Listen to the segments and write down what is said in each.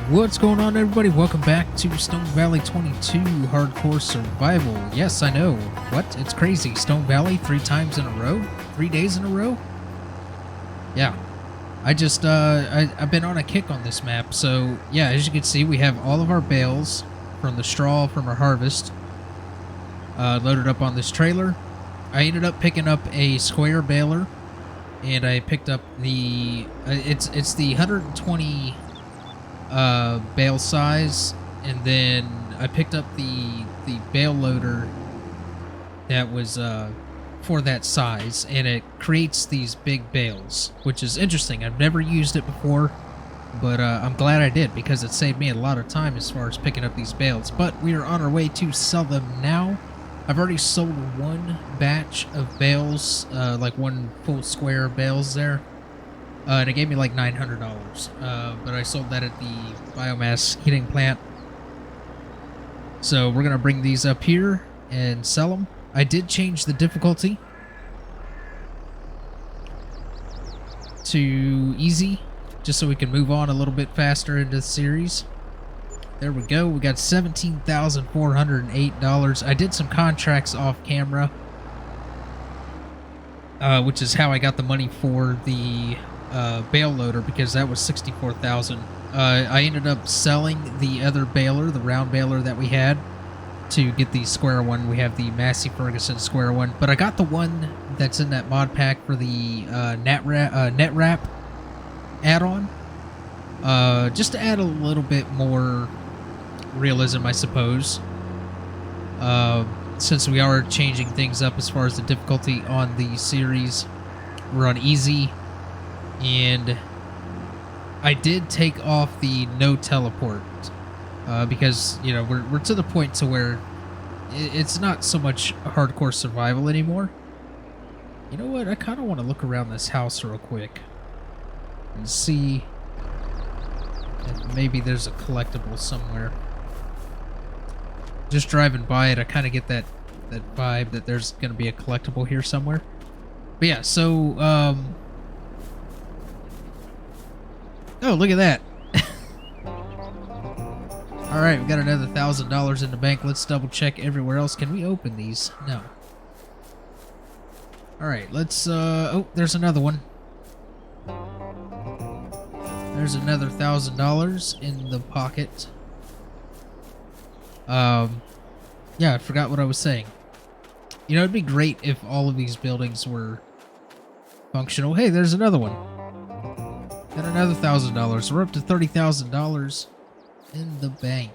What's going on, everybody? Welcome back to Stone Valley 22 Hardcore Survival. Yes, I know. What? It's crazy. Stone Valley 3 times in a row? 3 days in a row? Yeah. I've been on a kick on this map. So, yeah, as you can see, we have all of our bales from the straw from our harvest loaded up on this trailer. I ended up picking up a square baler, and I picked up the... it's the 120... bale size, and then I picked up the bale loader that was for that size, and it creates these big bales, which is interesting. I've never used it before, but I'm glad I did, because it saved me a lot of time as far as picking up these bales. But we are on our way to sell them now. I've already sold one batch of bales, like one full square of bales there. And it gave me like $900, but I sold that at the biomass heating plant. So we're going to bring these up here and sell them. I did change the difficulty to easy, just so we can move on a little bit faster into the series. There we go. We got $17,408. I did some contracts off camera, which is how I got the money for the bale loader, because that was $64,000. I ended up selling the other baler, the round baler that we had, to get the square one. We have the Massey Ferguson square one, but I got the one that's in that mod pack for the net wrap add-on, just to add a little bit more realism, I suppose, since we are changing things up as far as the difficulty on the series. We're on easy. And I did take off the no teleport, because, you know, we're to the point to where it's not so much hardcore survival anymore. You know what? I kind of want to look around this house real quick and see if maybe there's a collectible somewhere. Just driving by it, I kind of get that vibe that there's going to be a collectible here somewhere. But yeah, so, oh, look at that. Alright, we got another $1,000 in the bank. Let's double check everywhere else. Can we open these? No. Alright, let's, oh, there's another one. There's another $1,000 in the pocket. Yeah, I forgot what I was saying. You know, it'd be great if all of these buildings were functional. Hey, there's another one. Got another $1,000. We're up to $30,000 in the bank.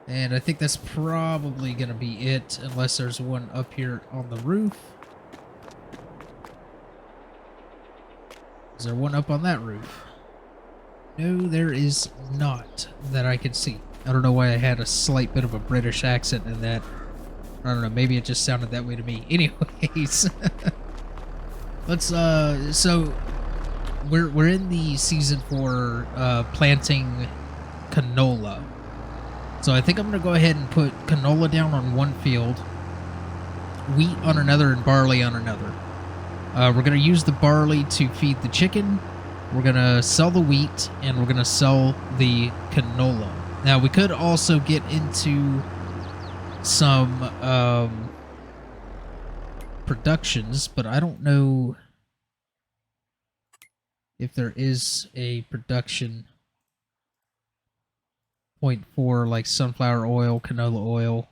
And I think that's probably going to be it, unless there's one up here on the roof. Is there one up on that roof? No, there is not, that I can see. I don't know why I had a slight bit of a British accent in that. I don't know, maybe it just sounded that way to me. Anyways, let's, so we're in the season for planting canola. So I think I'm going to go ahead and put canola down on one field, wheat on another, and barley on another. We're going to use the barley to feed the chicken. We're going to sell the wheat, and we're going to sell the canola. Now, we could also get into some productions, but I don't know if there is a production point for like sunflower oil, canola oil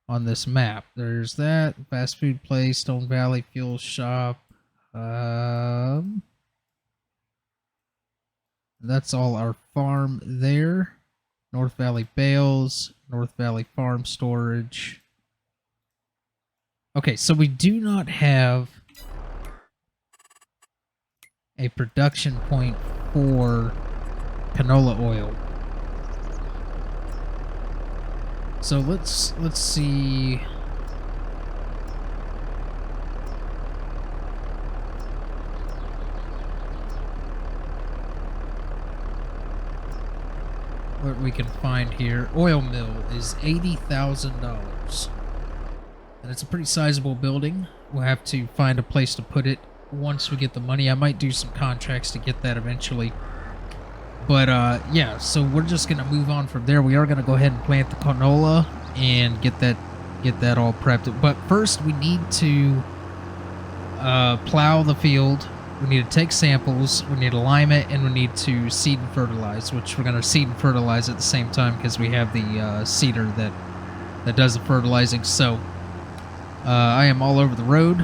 on this map. There's that fast food place, Stone Valley fuel shop. That's all our farm there. North Valley Bales, North Valley Farm Storage. Okay, so we do not have a production point for canola oil. So let's see. What we can find here. Oil mill is $80,000. And it's a pretty sizable building. We'll have to find a place to put it once we get the money. I might do some contracts to get that eventually. But yeah, so we're just gonna move on from there. We are gonna go ahead and plant the canola and get that all prepped. But first, we need to plow the field. We need to take samples. We need to lime it, and we need to seed and fertilize. Which we're gonna seed and fertilize at the same time because we have the seeder that does the fertilizing. So I am all over the road.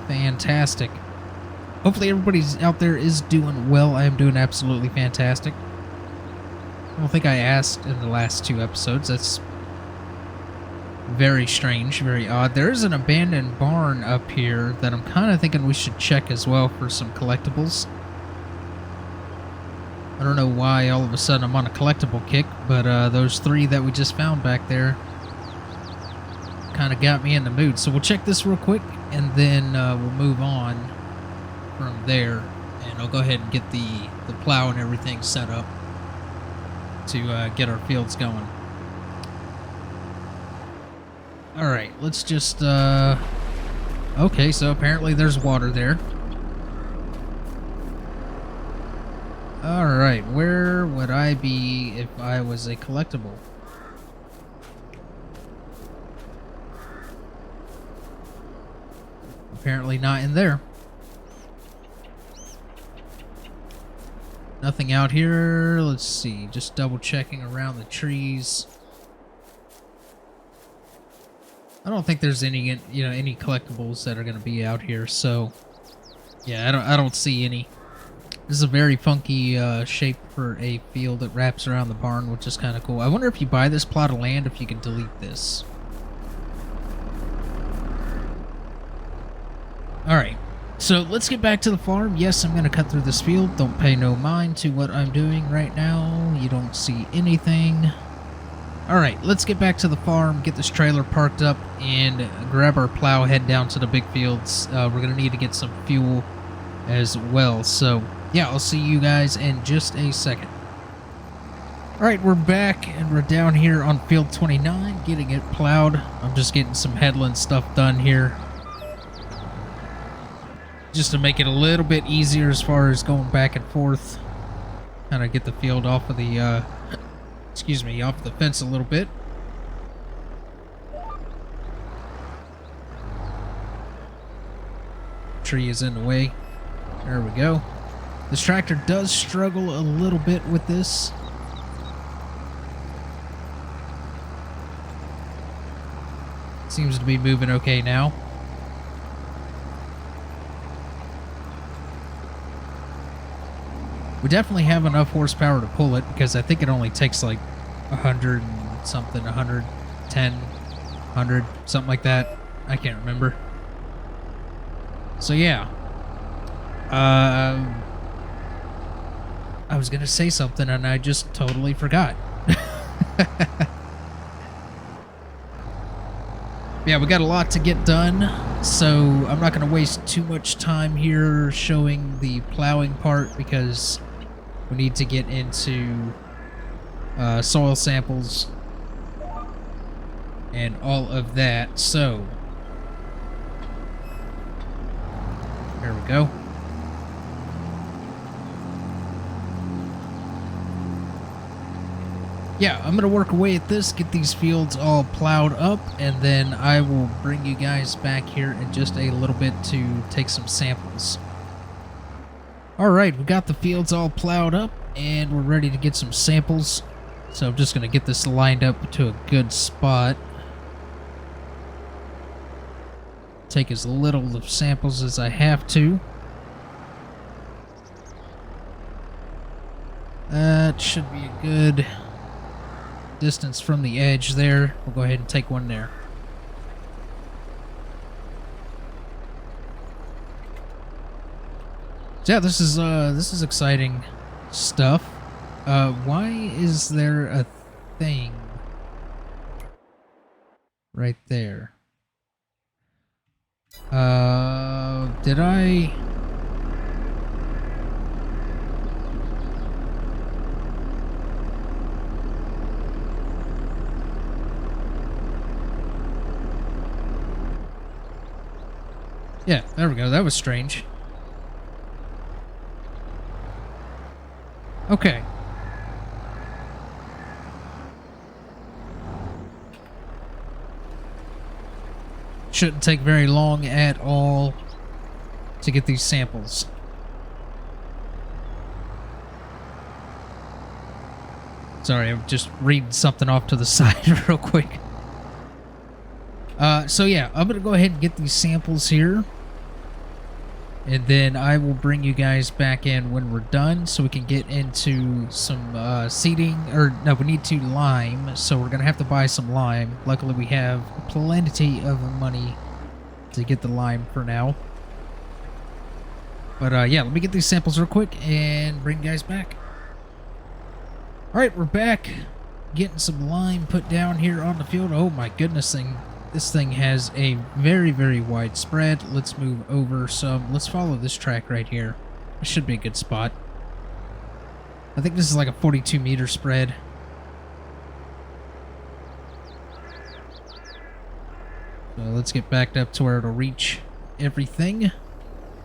Fantastic. Hopefully everybody's out there is doing well. I am doing absolutely fantastic. I don't think I asked in the last 2 episodes. That's very strange, very odd. There is an abandoned barn up here that I'm kind of thinking we should check as well for some collectibles. I don't know why all of a sudden I'm on a collectible kick, but those 3 that we just found back there kind of got me in the mood. So we'll check this real quick, and then we'll move on from there, and I'll go ahead and get the plow and everything set up to get our fields going. Alright, let's just okay, so apparently there's water there. Alright, where would I be if I was a collectible? Apparently not in there. Nothing out here. Let's see. Just double checking around the trees. I don't think there's any, any collectibles that are going to be out here. So, yeah, I don't see any. This is a very funky shape for a field that wraps around the barn, which is kind of cool. I wonder if you buy this plot of land, if you can delete this. All right. So let's get back to the farm. Yes, I'm going to cut through this field. Don't pay no mind to what I'm doing right now. You don't see anything. Alright, let's get back to the farm, get this trailer parked up, and grab our plow, head down to the big fields. We're going to need to get some fuel as well. So, yeah, I'll see you guys in just a second. Alright, we're back, and we're down here on field 29, getting it plowed. I'm just getting some headland stuff done here, just to make it a little bit easier as far as going back and forth. Kind of get the field off of the, excuse me, off the fence a little bit. Tree is in the way. There we go. This tractor does struggle a little bit with this. Seems to be moving okay now. We definitely have enough horsepower to pull it, because I think it only takes like 100 and something, 110, 100, something like that. I can't remember. So yeah. I was going to say something and I just totally forgot. Yeah, we got a lot to get done, so I'm not going to waste too much time here showing the plowing part, because we need to get into soil samples and all of that. So there we go. Yeah, I'm gonna work away at this, get these fields all plowed up, and then I will bring you guys back here in just a little bit to take some samples. Alright, we got the fields all plowed up, and we're ready to get some samples. So I'm just gonna get this lined up to a good spot. Take as little of samples as I have to. That should be a good distance from the edge there. We'll go ahead and take one there. So yeah, this is exciting stuff. Why is there a thing right there? Did I? Yeah, there we go. That was strange. Okay, Shouldn't take very long at all to get these samples. Sorry, I'm just reading something off to the side real quick. So yeah, I'm going to go ahead and get these samples here. And then I will bring you guys back in when we're done so we can get into some seeding. Or, no, we need to lime, so we're going to have to buy some lime. Luckily, we have plenty of money to get the lime for now. But yeah, let me get these samples real quick and bring you guys back. Alright, we're back. Getting some lime put down here on the field. Oh my goodness, this thing has a very, very wide spread. Let's move over some. Let's follow this track right here. This should be a good spot. I think this is like a 42-meter spread. So let's get backed up to where it'll reach everything.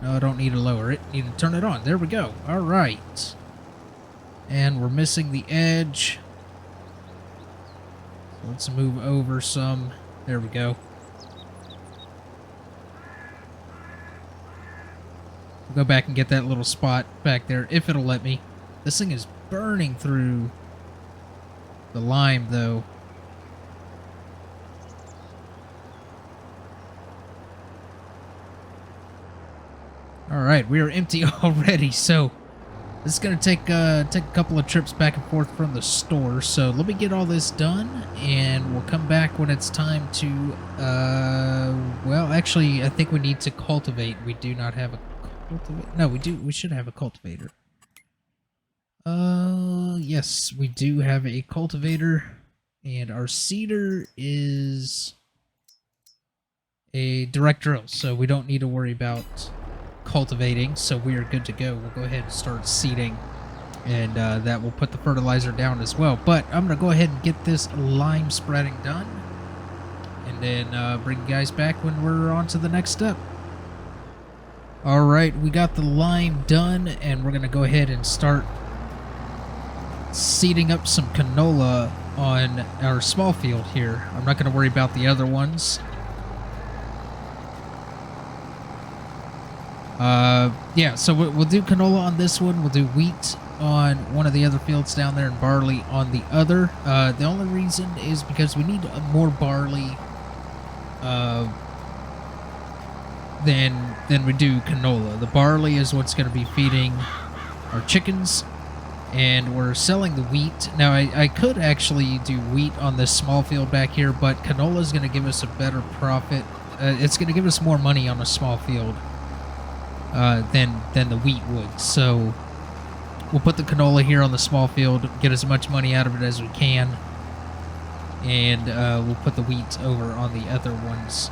No, I don't need to lower it. I need to turn it on. There we go. All right. And we're missing the edge. So let's move over some. There we go. We'll go back and get that little spot back there, if it'll let me. This thing is burning through the lime, though. Alright, we are empty already, so this is going to take a couple of trips back and forth from the store. So let me get all this done, and we'll come back when it's time to, well, actually, I think we need to cultivate. We do not have a cultivator. No, we do. We should have a cultivator. Yes, we do have a cultivator, and our seeder is a direct drill, so we don't need to worry about cultivating, so we are good to go. We'll go ahead and start seeding, and that will put the fertilizer down as well. But I'm going to go ahead and get this lime spreading done, and then bring you guys back when we're on to the next step. Alright, we got the lime done, and we're going to go ahead and start seeding up some canola on our small field here. I'm not going to worry about the other ones. Yeah, so we'll do canola on this one. We'll do wheat on one of the other fields down there and barley on the other. The only reason is because we need more barley than we do canola. The barley is what's going to be feeding our chickens, and we're selling the wheat. Now, I could actually do wheat on this small field back here, but canola is going to give us a better profit. It's going to give us more money on a small field than the wheat would. So we'll put the canola here on the small field, get as much money out of it as we can, and we'll put the wheat over on the other ones.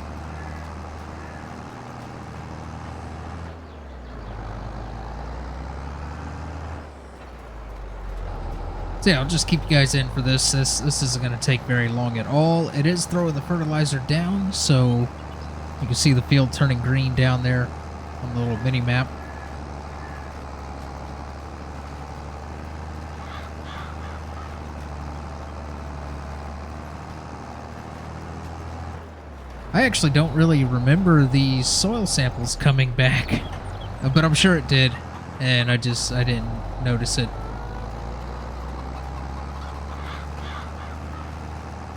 So yeah, I'll just keep you guys in for this. This isn't going to take very long at all. It is throwing the fertilizer down, so you can see the field turning green down there on the little mini map. I actually don't really remember the soil samples coming back, but I'm sure it did, and I didn't notice it.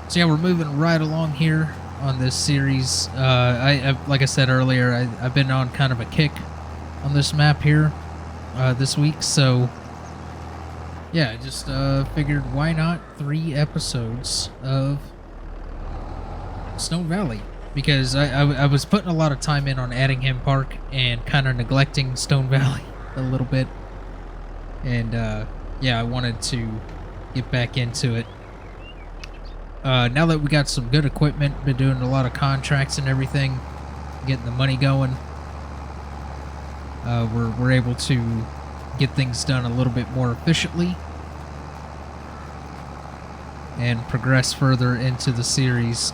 So yeah, we're moving right along here on this series. Like I said earlier, I've been on kind of a kick on this map here this week, so yeah, I just figured why not 3 episodes of Stone Valley, because I was putting a lot of time in on Addingham Park and kind of neglecting Stone Valley a little bit, and yeah, I wanted to get back into it. Now that we got some good equipment, been doing a lot of contracts and everything, getting the money going, we're able to get things done a little bit more efficiently and progress further into the series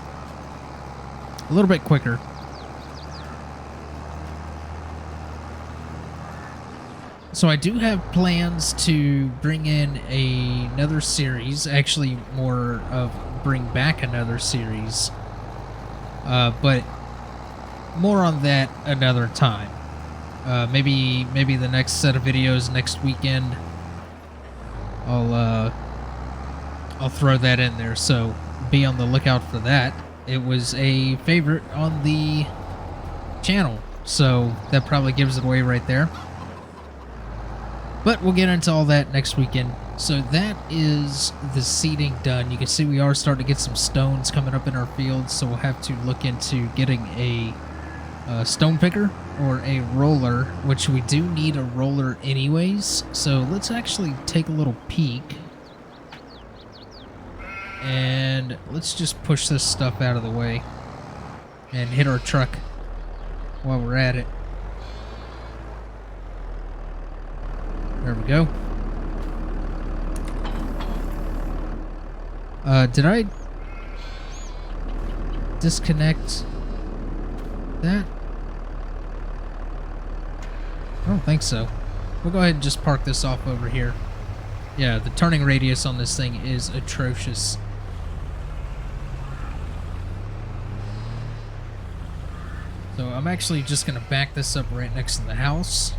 a little bit quicker. So I do have plans to bring in another series, actually more of bring back another series, but more on that another time. Maybe the next set of videos next weekend. I'll throw that in there, so be on the lookout for that. It was a favorite on the channel, so that probably gives it away right there. But we'll get into all that next weekend. So that is the seeding done. You can see we are starting to get some stones coming up in our fields, so we'll have to look into getting a stone picker or a roller, which we do need a roller anyways. So let's actually take a little peek. And let's just push this stuff out of the way and hit our truck while we're at it. There we go. Did I disconnect that? I don't think so. We'll go ahead and just park this off over here. Yeah, the turning radius on this thing is atrocious. So I'm actually just going to back this up right next to the house.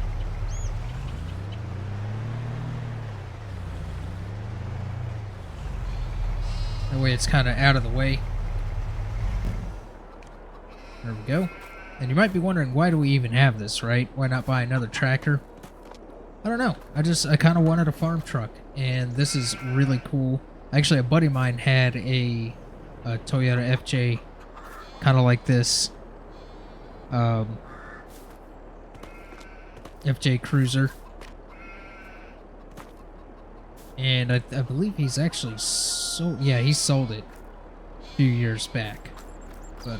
That way it's kind of out of the way. There we go. And you might be wondering, why do we even have this, right? Why not buy another tractor? I don't know. I kind of wanted a farm truck, and this is really cool. Actually, a buddy of mine had a Toyota FJ, kind of like this. FJ Cruiser. And I believe he's actually sold. Yeah, he sold it a few years back. But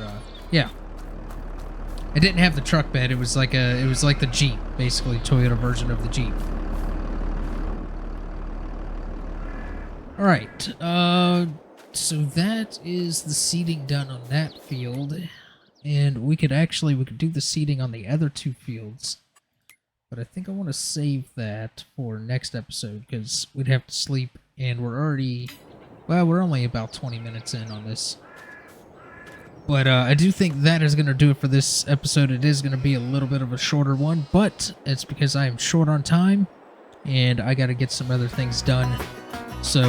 yeah, it didn't have the truck bed. It was like the Jeep, basically Toyota version of the Jeep. All right. So that is the seeding done on that field, and we could do the seeding on the other two fields. But I think I want to save that for next episode, because we'd have to sleep, and we're only about 20 minutes in on this. But I do think that is going to do it for this episode. It is going to be a little bit of a shorter one, but it's because I am short on time, and I got to get some other things done. So,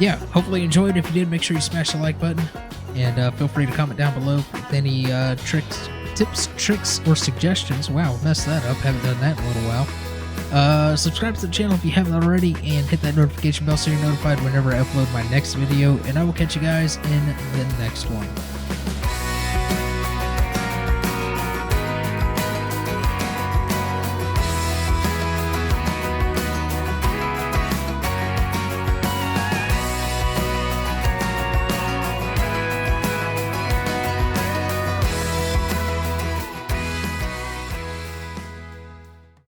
yeah, hopefully you enjoyed. If you did, make sure you smash the like button, and feel free to comment down below with any tips, tricks, or suggestions. Wow, messed that up. Haven't done that in a little while. Subscribe to the channel if you haven't already, and hit that notification bell so you're notified whenever I upload my next video, and I will catch you guys in the next one.